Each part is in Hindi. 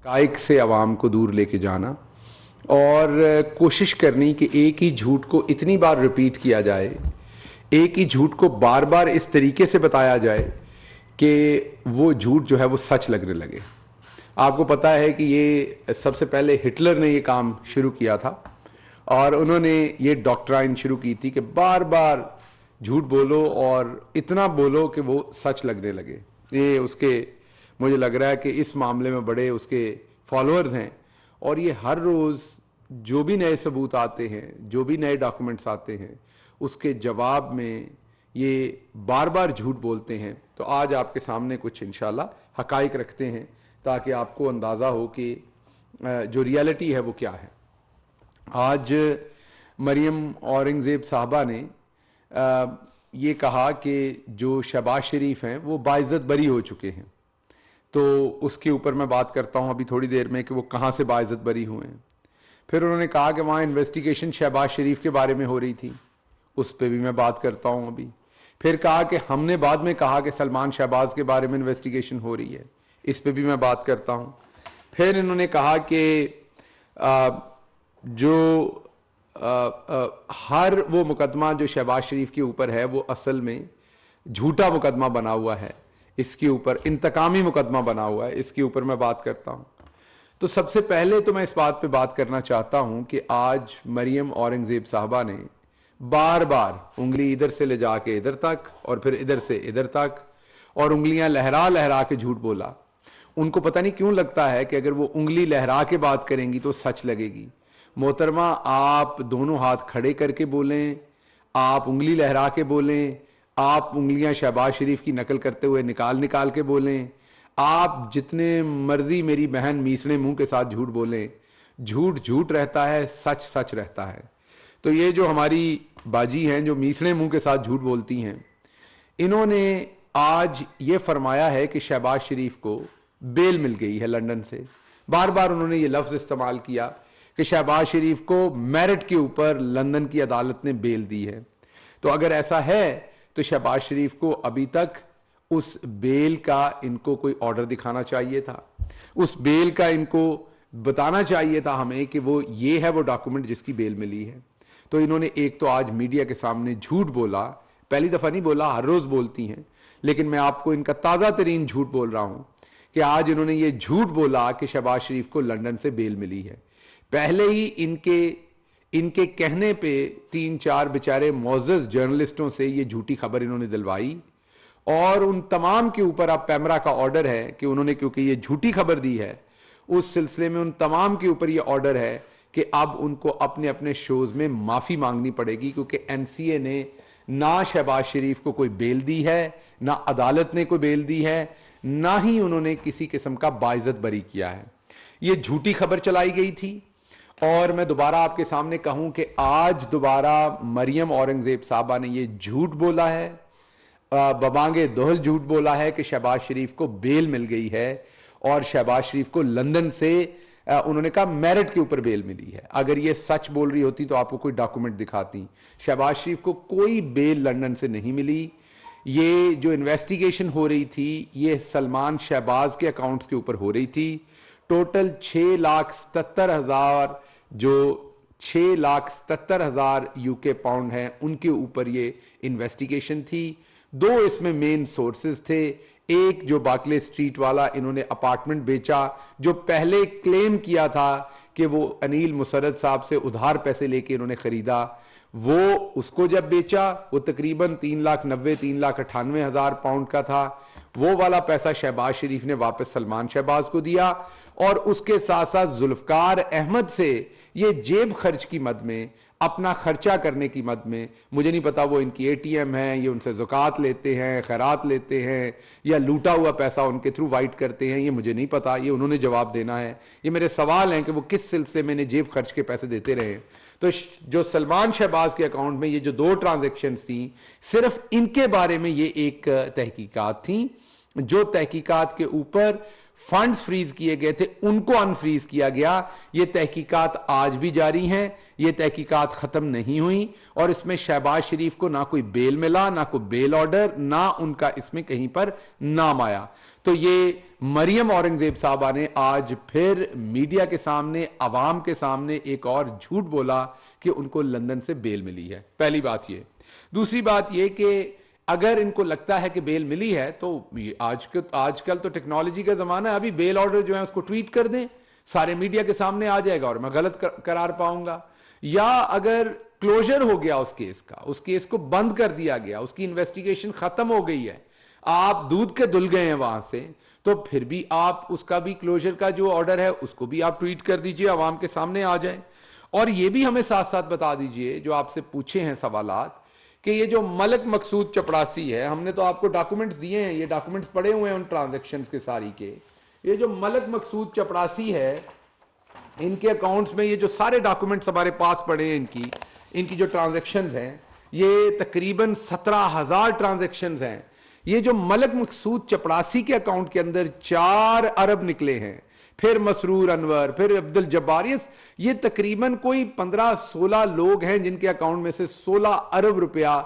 हक़ाइक़ से आवाम को दूर लेके जाना और कोशिश करनी कि एक ही झूठ को इतनी बार रिपीट किया जाए, एक ही झूठ को बार बार इस तरीके से बताया जाए कि वो झूठ जो है वो सच लगने लगे। आपको पता है कि ये सबसे पहले हिटलर ने ये काम शुरू किया था और उन्होंने ये डॉक्ट्राइन शुरू की थी कि बार बार झूठ बोलो और इतना बोलो कि वो सच लगने लगे। ये उसके मुझे लग रहा है कि इस मामले में बड़े उसके फॉलोअर्स हैं और ये हर रोज़ जो भी नए सबूत आते हैं, जो भी नए डॉक्यूमेंट्स आते हैं, उसके जवाब में ये बार बार झूठ बोलते हैं। तो आज आपके सामने कुछ इंशाल्लाह हक़ाइक़ रखते हैं ताकि आपको अंदाज़ा हो कि जो रियलिटी है वो क्या है। आज मरियम औरंगज़ेब साहबा ने ये कहा कि जो शहबाज शरीफ हैं वो बाइज़्ज़त बरी हो चुके हैं, तो उसके ऊपर मैं बात करता हूं अभी थोड़ी देर में कि वो कहां से बाइज़्ज़त बरी हुए हैं। फिर उन्होंने कहा कि वहां इन्वेस्टिगेशन शहबाज शरीफ के बारे में हो रही थी, उस पर भी मैं बात करता हूं अभी। फिर कहा कि हमने बाद में कहा कि सलमान शहबाज के बारे में इन्वेस्टिगेशन हो रही है, इस पर भी मैं बात करता हूं। फिर इन्होंने कहा कि हर वो मुकदमा जो शहबाज शरीफ के ऊपर है वो असल में झूठा मुकदमा बना हुआ है, इसके ऊपर इंतकामी मुकदमा बना हुआ है, इसके ऊपर मैं बात करता हूं। तो सबसे पहले तो मैं इस बात पे बात करना चाहता हूं कि आज मरियम औरंगज़ेब साहबा ने बार बार उंगली इधर से ले जाके इधर तक और फिर इधर से इधर तक और उंगलियां लहरा लहरा के झूठ बोला। उनको पता नहीं क्यों लगता है कि अगर वो उंगली लहरा के बात करेंगी तो सच लगेगी। मोहतरमा, आप दोनों हाथ खड़े करके बोलें, आप उंगली लहरा के बोलें, आप उंगलियां शहबाज शरीफ की नकल करते हुए निकाल निकाल के बोलें, आप जितने मर्जी मेरी बहन मीसने मुंह के साथ झूठ बोलें, झूठ झूठ रहता है, सच सच रहता है। तो ये जो हमारी बाजी हैं जो मीसने मुंह के साथ झूठ बोलती हैं, इन्होंने आज ये फरमाया है कि शहबाज शरीफ को बेल मिल गई है लंदन से। बार बार उन्होंने ये लफ्ज़ इस्तेमाल किया कि शहबाज शरीफ को मेरिट के ऊपर लंदन की अदालत ने बेल दी है। तो अगर ऐसा है तो शहबाज शरीफ को अभी तक उस बेल का इनको कोई ऑर्डर दिखाना चाहिए था, उस बेल का इनको बताना चाहिए था हमें कि वो ये है वो डॉक्यूमेंट जिसकी बेल मिली है। तो इन्होंने एक तो आज मीडिया के सामने झूठ बोला, पहली दफ़ा नहीं बोला, हर रोज़ बोलती हैं, लेकिन मैं आपको इनका ताज़ा तरीन झूठ बोल रहा हूं कि आज इन्होंने ये झूठ बोला कि शहबाज शरीफ को लंदन से बेल मिली है। पहले ही इनके कहने पे 3-4 बेचारे मोअज़्ज़ज़ जर्नलिस्टों से ये झूठी खबर इन्होंने दिलवाई और उन तमाम के ऊपर अब पैमरा का ऑर्डर है कि उन्होंने, क्योंकि ये झूठी खबर दी है, उस सिलसिले में उन तमाम के ऊपर ये ऑर्डर है कि अब उनको अपने अपने शोज़ में माफ़ी मांगनी पड़ेगी, क्योंकि एनसीए ने ना शहबाज शरीफ को कोई बेल दी है, ना अदालत ने कोई बेल दी है, ना ही उन्होंने किसी किस्म का बाइज़्ज़त बरी किया है। ये झूठी खबर चलाई गई थी और मैं दोबारा आपके सामने कहूं कि आज दोबारा मरियम औरंगज़ेब साहबा ने ये झूठ बोला है, बबांगे दोहल झूठ बोला है कि शहबाज शरीफ को बेल मिल गई है और शहबाज शरीफ को लंदन से उन्होंने कहा मेरिट के ऊपर बेल मिली है। अगर ये सच बोल रही होती तो आपको कोई डॉक्यूमेंट दिखाती। शहबाज शरीफ को कोई बेल लंदन से नहीं मिली। ये जो इन्वेस्टिगेशन हो रही थी ये सलमान शहबाज के अकाउंट्स के ऊपर हो रही थी। टोटल 6,77,000 जो 6,77,000 यूके पाउंड हैं उनके ऊपर ये इन्वेस्टिगेशन थी। दो इसमें मेन सोर्सेज थे। एक जो बाकले स्ट्रीट वाला इन्होंने अपार्टमेंट बेचा, जो पहले क्लेम किया था कि वो अनील मुसर्रद साहब से उधार पैसे लेके इन्होंने खरीदा, वो उसको जब बेचा वो तकरीबन 3,90,000-3,98,000 पाउंड का था। वो वाला पैसा शहबाज शरीफ ने वापस सलमान शहबाज को दिया और उसके साथ साथ जुल्फकार अहमद से ये जेब खर्च की मद में, अपना खर्चा करने की मद में, मुझे नहीं पता वो इनकी एटीएम है, ये उनसे ज़कात लेते हैं, खैरात लेते हैं या लूटा हुआ पैसा उनके थ्रू वाइट करते हैं, ये मुझे नहीं पता, ये उन्होंने जवाब देना है। ये मेरे सवाल हैं कि वो किस सिलसिले में इन्हें जेब खर्च के पैसे देते रहे। तो जो सलमान शहबाज के अकाउंट में ये जो 2 ट्रांजेक्शन्स थी, सिर्फ इनके बारे में ये एक तहकीकात थी, जो तहकीकात के ऊपर फंड्स फ्रीज किए गए थे उनको अनफ्रीज किया गया। ये तहकीकात आज भी जारी हैं, ये तहकीकात खत्म नहीं हुई और इसमें शहबाज शरीफ को ना कोई बेल मिला, ना कोई बेल ऑर्डर, ना उनका इसमें कहीं पर नाम आया। तो ये मरियम औरंगजेब साहबा ने आज फिर मीडिया के सामने, अवाम के सामने एक और झूठ बोला कि उनको लंदन से बेल मिली है। पहली बात ये। दूसरी बात ये कि अगर इनको लगता है कि बेल मिली है तो आजकल तो टेक्नोलॉजी का जमाना है, अभी बेल ऑर्डर जो है उसको ट्वीट कर दें, सारे मीडिया के सामने आ जाएगा और मैं गलत करार पाऊंगा। या अगर क्लोजर हो गया उस केस का, उस केस को बंद कर दिया गया, उसकी इन्वेस्टिगेशन खत्म हो गई है, आप दूध के धुल गए हैं वहां से, तो फिर भी आप उसका भी क्लोजर का जो ऑर्डर है उसको भी आप ट्वीट कर दीजिए, आवाम के सामने आ जाए। और ये भी हमें साथ साथ बता दीजिए जो आपसे पूछे हैं सवालात, कि ये जो मलक मकसूद चपड़ासी है, हमने तो आपको डॉक्यूमेंट्स दिए हैं, ये डॉक्यूमेंट्स पड़े हुए हैं उन ट्रांजैक्शंस के सारी के। ये जो मलक मकसूद चपड़ासी है, इनके अकाउंट्स में ये जो सारे डॉक्यूमेंट्स हमारे पास पड़े हैं, इनकी जो ट्रांजैक्शंस हैं, ये तकरीबन 17,000 ट्रांजैक्शंस हैं। ये जो मलक मकसूद चपड़ासी के अकाउंट के अंदर 4 अरब निकले हैं, फिर मसरूर अनवर, फिर अब्दुल जब्बार, ये तकरीबन कोई 15-16 लोग हैं जिनके अकाउंट में से 16 अरब रुपया,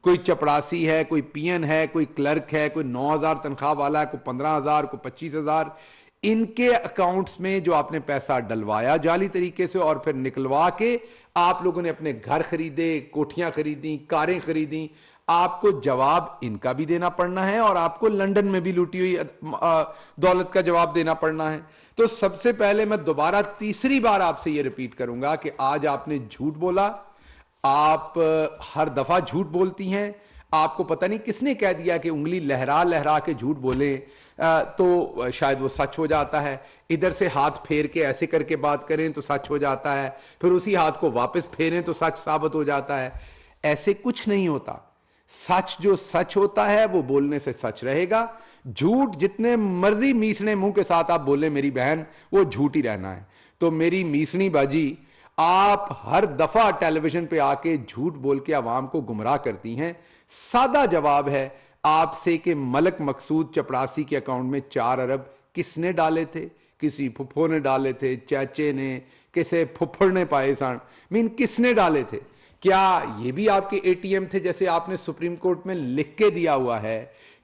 कोई चपड़ासी है, कोई पीएन है, कोई क्लर्क है, कोई 9,000 तनख्वाह वाला है, कोई 15,000, कोई 25,000, इनके अकाउंट्स में जो आपने पैसा डलवाया जाली तरीके से और फिर निकलवा के आप लोगों ने अपने घर खरीदे, कोठियां खरीदी, कारें खरीदी, आपको जवाब इनका भी देना पड़ना है और आपको लंदन में भी लूटी हुई दौलत का जवाब देना पड़ना है। तो सबसे पहले मैं दोबारा तीसरी बार आपसे यह रिपीट करूंगा कि आज आपने झूठ बोला, आप हर दफा झूठ बोलती हैं, आपको पता नहीं किसने कह दिया कि उंगली लहरा लहरा के झूठ बोले तो शायद वो सच हो जाता है, इधर से हाथ फेर के ऐसे करके बात करें तो सच हो जाता है, फिर उसी हाथ को वापस फेरें तो सच साबित हो जाता है। ऐसे कुछ नहीं होता। सच जो सच होता है वो बोलने से सच रहेगा। झूठ जितने मर्जी मीसने मुंह के साथ आप बोले मेरी बहन, वो झूठ ही रहना है। तो मेरी मीसनी बाजी, आप हर दफा टेलीविजन पे आके झूठ बोल के आवाम को गुमराह करती हैं। सादा जवाब है आपसे कि मलक मकसूद चपड़ासी के अकाउंट में 4 अरब किसने डाले थे? किसी फुफ्फो ने डाले थे, चाचे ने, किसे फुफ्फड़ ने पाए सान, मीन किसने डाले थे? क्या ये भी आपके एटीएम थे जैसे आपने सुप्रीम कोर्ट में लिख के दिया हुआ है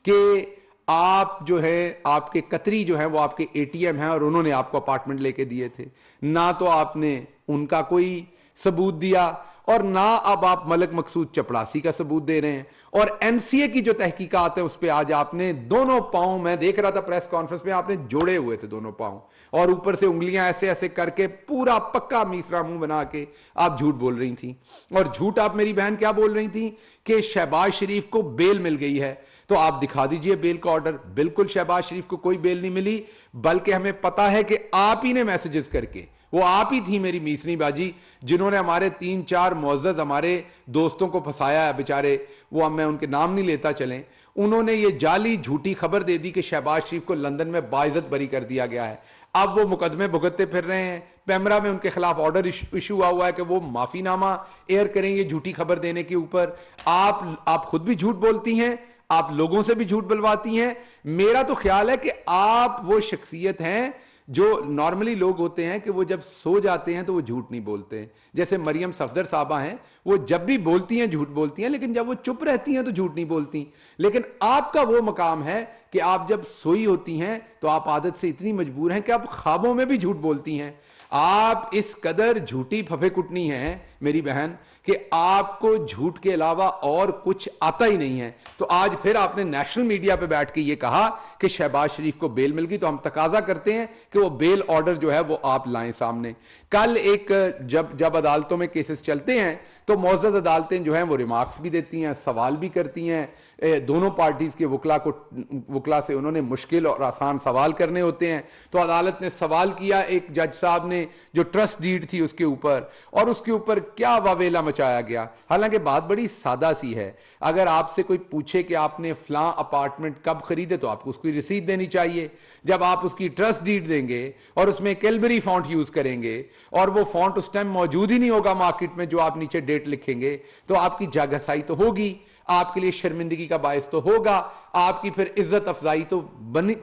कि आप जो है, आपके कतरी जो है वो आपके एटीएम है और उन्होंने आपको अपार्टमेंट लेके दिए थे? ना तो आपने उनका कोई सबूत दिया और ना अब आप मलक मकसूद चपड़ासी का सबूत दे रहे हैं। और एनसीए की जो तहकीकात है उस पर आज आपने दोनों पांव, मैं देख रहा था प्रेस कॉन्फ्रेंस में, आपने जोड़े हुए थे दोनों पांव और ऊपर से उंगलियां ऐसे ऐसे करके पूरा पक्का मीसरा मुंह बना के आप झूठ बोल रही थी। और झूठ आप मेरी बहन क्या बोल रही थी कि शहबाज शरीफ को बेल मिल गई है। तो आप दिखा दीजिए बेल का ऑर्डर। बिल्कुल शहबाज शरीफ को कोई बेल नहीं मिली, बल्कि हमें पता है कि आप ही ने मैसेजेस करके, वो आप ही थी मेरी मीसनी बाजी जिन्होंने हमारे 3-4 मुअज़्ज़ज़ हमारे दोस्तों को फंसाया है बेचारे, वो अब मैं उनके नाम नहीं लेता चलें, उन्होंने ये जाली झूठी खबर दे दी कि शहबाज शरीफ को लंदन में बाइज्जत बरी कर दिया गया है। अब वो मुकदमे भुगतते फिर रहे हैं। पैमरा में उनके खिलाफ ऑर्डर इशू हुआ है कि वो माफीनामा एयर करेंगे झूठी खबर देने के ऊपर। आप खुद भी झूठ बोलती हैं, आप लोगों से भी झूठ बुलवाती हैं। मेरा तो ख्याल है कि आप वो शख्सियत हैं जो नॉर्मली लोग होते हैं कि वो जब सो जाते हैं तो वो झूठ नहीं बोलते। जैसे मरियम सफदर साहबा हैं, वो जब भी बोलती हैं झूठ बोलती हैं, लेकिन जब वो चुप रहती हैं तो झूठ नहीं बोलती। लेकिन आपका वो मकाम है कि आप जब सोई होती हैं तो आप आदत से इतनी मजबूर हैं कि आप ख्वाबों में भी झूठ बोलती हैं। आप इस कदर झूठी फफे कुटनी हैं मेरी बहन कि आपको झूठ के अलावा और कुछ आता ही नहीं है। तो आज फिर आपने नेशनल मीडिया पे बैठ के ये कहा कि शहबाज शरीफ को बेल मिल गई, तो हम तकाजा करते हैं कि वो बेल ऑर्डर जो है वो आप लाएं सामने। कल एक जब अदालतों में केसेस चलते हैं तो मुअज़्ज़ज़ अदालतें जो हैं वो रिमार्क्स भी देती हैं, सवाल भी करती हैं। दोनों पार्टीज के वकला से उन्होंने मुश्किल और आसान सवाल करने होते हैं। तो अदालत ने सवाल किया एक जज साहब ने जो ट्रस्ट डीड थी उसके ऊपर, और उसके ऊपर क्या वावेला मचाया गया। हालांकि बात बड़ी सादा सी है। अगर आपसे कोई पूछे कि आपने फलां अपार्टमेंट कब खरीदे तो आपको उसकी रसीद देनी चाहिए। जब आप उसकी ट्रस्ट डीड देंगे और उसमें कैलबरी फॉन्ट यूज करेंगे और वो फॉन्ट उस टाइम मौजूद ही नहीं होगा मार्केट में जो आप नीचे डेट लिखेंगे, तो आपकी जागसाई तो होगी। आपके लिए शर्मिंदगी का बायस तो होगा, आपकी फिर इज्जत अफजाई तो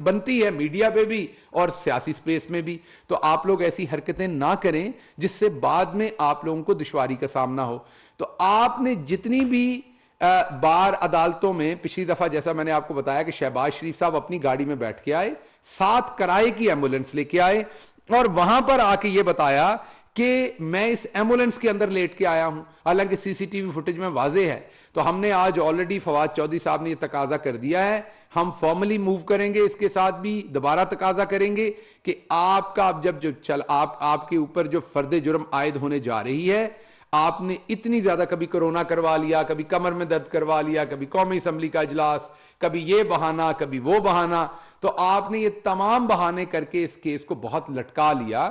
बनती है मीडिया पे भी और सियासी स्पेस में भी। तो आप लोग ऐसी हरकतें ना करें जिससे बाद में आप लोगों को दुश्वारी का सामना हो। तो आपने जितनी भी बार अदालतों में पिछली दफा, जैसा मैंने आपको बताया कि शहबाज शरीफ साहब अपनी गाड़ी में बैठ के आए, 7 किराए की एम्बुलेंस लेके आए और वहां पर आके ये बताया कि मैं इस एम्बुलेंस के अंदर लेट के आया हूं, हालांकि सीसीटीवी फुटेज में वाजे है। तो हमने आज ऑलरेडी फवाद चौधरी साहब ने ये तकाजा कर दिया है, हम फॉर्मली मूव करेंगे, इसके साथ भी दोबारा तकाजा करेंगे कि आपका अब जब जो आपके ऊपर जो फर्द जुर्म आयद होने जा रही है, आपने इतनी ज्यादा कभी कोरोना करवा लिया, कभी कमर में दर्द करवा लिया, कभी कौमी असम्बली का इजलास, कभी ये बहाना कभी वो बहाना, तो आपने ये तमाम बहाने करके इस केस को बहुत लटका लिया।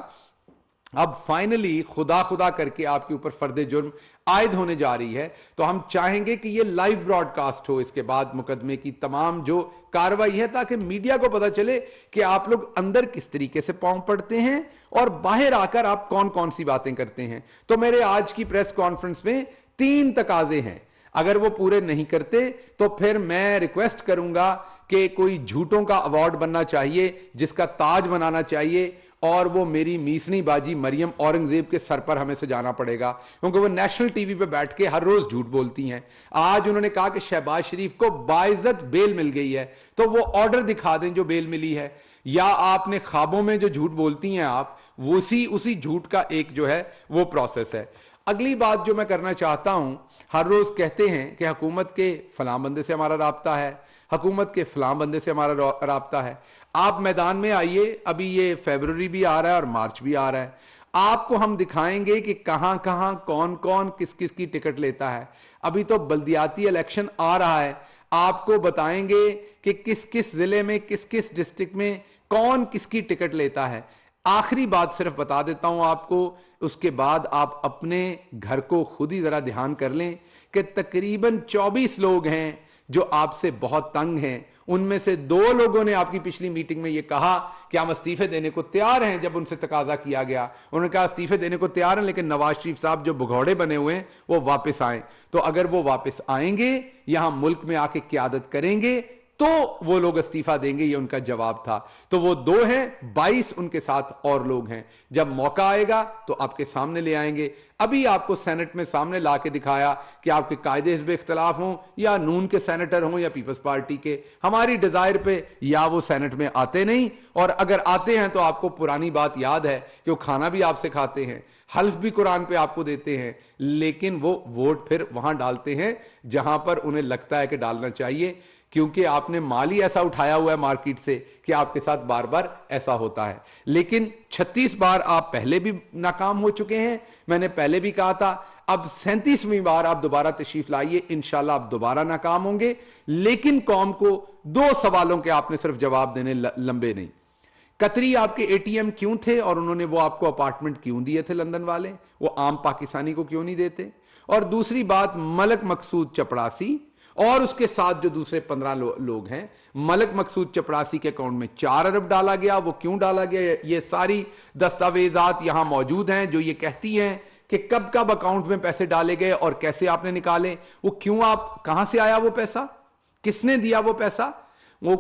अब फाइनली खुदा खुदा करके आपके ऊपर फर्द जुर्म आयद होने जा रही है। तो हम चाहेंगे कि ये लाइव ब्रॉडकास्ट हो इसके बाद मुकदमे की तमाम जो कार्रवाई है, ताकि मीडिया को पता चले कि आप लोग अंदर किस तरीके से पांव पड़ते हैं और बाहर आकर आप कौन कौन सी बातें करते हैं। तो मेरे आज की प्रेस कॉन्फ्रेंस में 3 तकाजे हैं, अगर वो पूरे नहीं करते तो फिर मैं रिक्वेस्ट करूंगा कि कोई झूठों का अवार्ड बनना चाहिए, जिसका ताज बनाना चाहिए, और वो मेरी मीसनी बाजी मरियम औरंगजेब के सर पर हमें सजाना पड़ेगा, क्योंकि वो नेशनल टीवी पे बैठ के हर रोज झूठ बोलती हैं। आज उन्होंने कहा कि शहबाज शरीफ को बाइज्जत बेल मिल गई है, तो वो ऑर्डर दिखा दें जो बेल मिली है, या आपने ख्वाबों में जो झूठ बोलती हैं आप, वो उसी झूठ का एक जो है वो प्रोसेस है। अगली बात जो मैं करना चाहता हूं, हर रोज कहते हैं कि हुकूमत के फलां बंदे से हमारा राब्ता है, हुकूमत के फलां बंदे से हमारा राब्ता है। आप मैदान में आइए, अभी ये फरवरी भी आ रहा है और मार्च भी आ रहा है, आपको हम दिखाएंगे कि कहां कहां कौन कौन किस किस की टिकट लेता है। अभी तो बल्दियाती इलेक्शन आ रहा है, आपको बताएंगे कि किस किस जिले में किस किस डिस्ट्रिक्ट में कौन किसकी टिकट लेता है। आखिरी बात सिर्फ बता देता हूं आपको, उसके बाद आप अपने घर को खुद ही जरा ध्यान कर लें कि तकरीबन 24 लोग हैं जो आपसे बहुत तंग हैं। उनमें से 2 लोगों ने आपकी पिछली मीटिंग में यह कहा कि हम इस्तीफे देने को तैयार हैं। जब उनसे तकाजा किया गया, उन्होंने कहा इस्तीफे देने को तैयार हैं, लेकिन नवाज शरीफ साहब जो भगौड़े बने हुए हैं वो वापस आए। तो अगर वो वापस आएंगे, यहां मुल्क में आके क्यादत करेंगे, तो वो लोग इस्तीफा देंगे, ये उनका जवाब था। तो वो 2 हैं, 22 उनके साथ और लोग हैं। जब मौका आएगा तो आपके सामने ले आएंगे। अभी आपको सेनेट में सामने ला के दिखाया कि आपके कायदे हिज़्ब इख्तलाफ हों, या नून के सेनेटर हों या पीपल्स पार्टी के, हमारी डिजायर पे या वो सेनेट में आते नहीं, और अगर आते हैं तो आपको पुरानी बात याद है कि वो खाना भी आपसे खाते हैं, हल्फ भी कुरान पे आपको देते हैं, लेकिन वो वोट फिर वहां डालते हैं जहां पर उन्हें लगता है कि डालना चाहिए, क्योंकि आपने माल ही ऐसा उठाया हुआ है मार्केट से कि आपके साथ बार बार ऐसा होता है। लेकिन 36 बार आप पहले भी नाकाम हो चुके हैं, मैंने पहले भी कहा था। अब 37वीं बार आप दोबारा तशरीफ लाइए, इंशाल्लाह आप दोबारा नाकाम होंगे। लेकिन कौम को 2 सवालों के आपने सिर्फ जवाब देने, लंबे नहीं। कतरी आपके एटीएम क्यों थे और उन्होंने वो आपको अपार्टमेंट क्यों दिए थे लंदन वाले, वो आम पाकिस्तानी को क्यों नहीं देते? और दूसरी बात, मलक मकसूद चपड़ासी और उसके साथ जो दूसरे 15 लोग हैं, मलक मकसूद चपड़ासी के अकाउंट में 4 अरब डाला गया, वो क्यों डाला गया? ये सारी दस्तावेजात यहां मौजूद हैं जो ये कहती हैं कि कब कब अकाउंट में पैसे डाले गए और कैसे आपने निकाले, वो क्यों, आप कहां से आया वो पैसा, किसने दिया वो पैसा, वो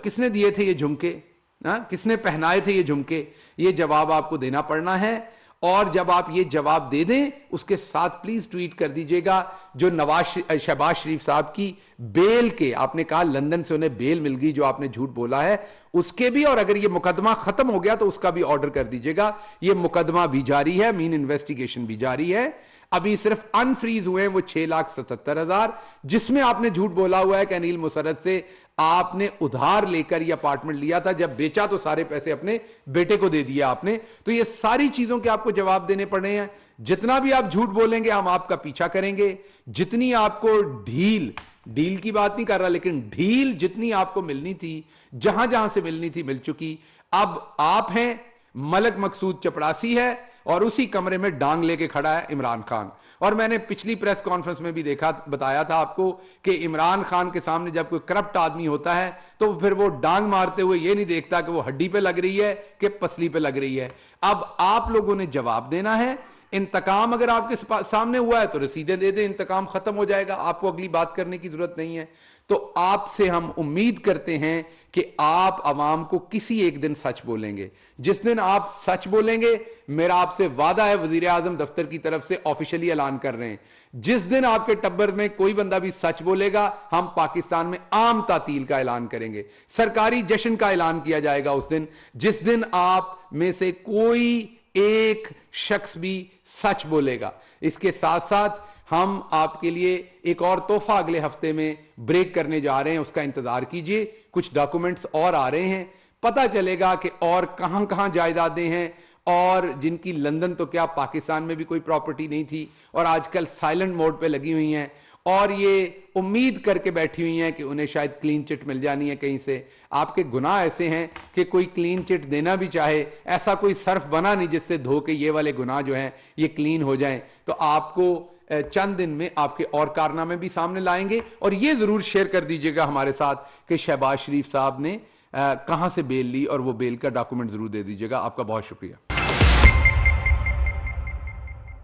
किसने दिए थे ये झुमके, किसने पहनाए थे ये झुमके? ये जवाब आपको देना पड़ना है। और जब आप ये जवाब दे दें, उसके साथ प्लीज ट्वीट कर दीजिएगा जो शहबाज शरीफ साहब की बेल के, आपने कहा लंदन से उन्हें बेल मिल गई, जो आपने झूठ बोला है उसके भी, और अगर ये मुकदमा खत्म हो गया तो उसका भी ऑर्डर कर दीजिएगा। ये मुकदमा भी जारी है, मीन इन्वेस्टिगेशन भी जारी है। अभी सिर्फ अनफ्रीज हुए हैं वो 6,77,000, जिसमें आपने झूठ बोला हुआ है कि अनिल मुसर्रत से आपने उधार लेकर ये अपार्टमेंट लिया था, जब बेचा तो सारे पैसे अपने बेटे को दे दिया आपने। तो ये सारी चीजों के आपको जवाब देने पड़े हैं। जितना भी आप झूठ बोलेंगे हम आपका पीछा करेंगे, जितनी आपको डील की बात नहीं कर रहा, लेकिन ढील जितनी आपको मिलनी थी, जहां जहां से मिलनी थी मिल चुकी। अब आप हैं, मलक मकसूद चपड़ासी है, और उसी कमरे में डांग लेके खड़ा है इमरान खान। और मैंने पिछली प्रेस कॉन्फ्रेंस में भी बताया था आपको कि इमरान खान के सामने जब कोई करप्ट आदमी होता है तो फिर वो डांग मारते हुए ये नहीं देखता कि वो हड्डी पे लग रही है कि पसली पे लग रही है। अब आप लोगों ने जवाब देना है। इंतकाम अगर आपके सामने हुआ है तो रसीदें दे दें, इंतकाम खत्म हो जाएगा, आपको अगली बात करने की जरूरत नहीं है। तो आपसे हम उम्मीद करते हैं कि आप अवाम को किसी एक दिन सच बोलेंगे। जिस दिन आप सच बोलेंगे, मेरा आपसे वादा है, वजीर आजम दफ्तर की तरफ से ऑफिशियली ऐलान कर रहे हैं, जिस दिन आपके टब्बर में कोई बंदा भी सच बोलेगा, हम पाकिस्तान में आम तातील का ऐलान करेंगे, सरकारी जश्न का ऐलान किया जाएगा उस दिन, जिस दिन आप में से कोई एक शख्स भी सच बोलेगा। इसके साथ साथ हम आपके लिए एक और तोहफा अगले हफ्ते में ब्रेक करने जा रहे हैं, उसका इंतजार कीजिए। कुछ डॉक्यूमेंट्स और आ रहे हैं, पता चलेगा कि और कहां कहां जायदादें हैं, और जिनकी लंदन तो क्या पाकिस्तान में भी कोई प्रॉपर्टी नहीं थी और आजकल साइलेंट मोड पे लगी हुई हैं, और ये उम्मीद करके बैठी हुई हैं कि उन्हें शायद क्लीन चिट मिल जानी है कहीं से। आपके गुनाह ऐसे हैं कि कोई क्लीन चिट देना भी चाहे, ऐसा कोई सर्फ बना नहीं जिससे धो के ये वाले गुनाह जो हैं ये क्लीन हो जाएं। तो आपको चंद दिन में आपके और कारनामे भी सामने लाएंगे। और ये जरूर शेयर कर दीजिएगा हमारे साथ कि शहबाज शरीफ साहब ने कहां से बेल ली, और वो बेल का डॉक्यूमेंट जरूर दे दीजिएगा। आपका बहुत शुक्रिया।